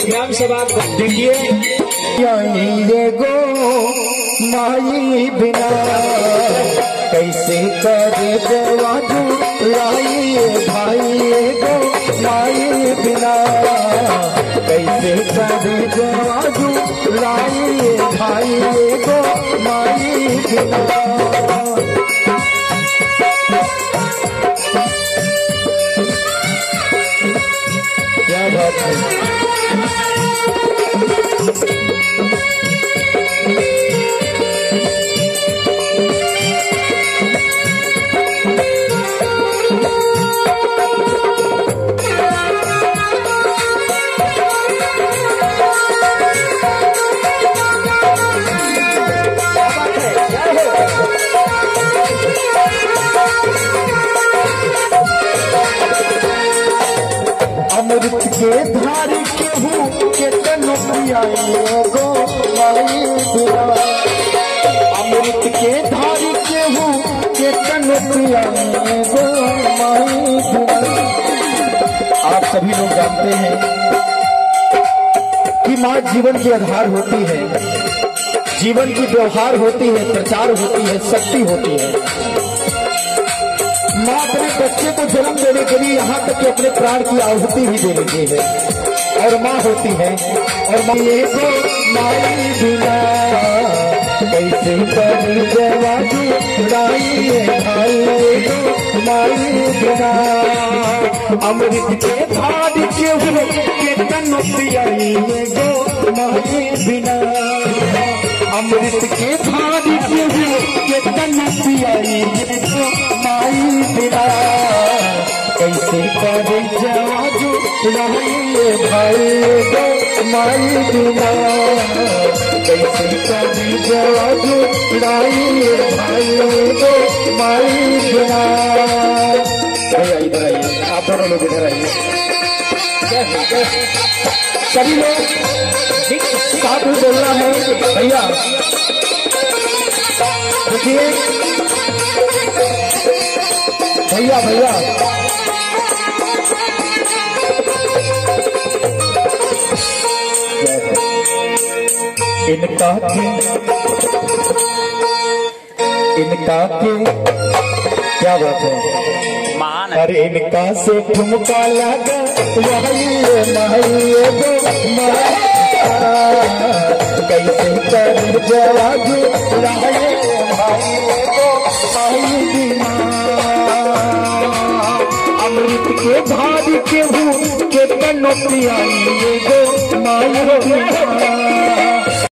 ग्राम सभा देखिए गो माई बिना कैसे करे जवाजू लाई भाई गो माई बिना कैसे करे जवाजू लाई भाई गो माई बिना। क्या बात है। अमृत के धार केहू के तनु पियाई गो माई बिना अमृत के धार केहू के तनु पियाई गो माई बिना। आप सभी लोग जानते हैं कि माँ जीवन की आधार होती है, जीवन की व्यवहार होती है, प्रचार होती है, शक्ति होती है। माँ अपने बच्चे को जन्म देने के लिए यहाँ तक कि अपने प्राण की आहुति भी दे देती है और माँ होती है। और माँ ये को माई बिना कैसे कर जवाजू लाई भाई को माई बिना अमृत के धार के हुए के तन पियाई गो माई बिना अमृत के धार के हुए के तन पियाई गो माई बिना कैसे करे जवाजू लाई भाई गो माई बिना कैसे करे जवाजू लाई भाई गो माई बिना। भैया इधर आइए, आप दोनों लोग इधर आइए। सभी लोग साथ में बोलना है। भैया देखिए, भैया भैया इनका के क्या बात है महान। अरे इनका से ठुमका लगा कैसे कर जवाजू लाई भाई गो माई बिना अमृत के धार के हूँ के तनो पियाई गो माई बिना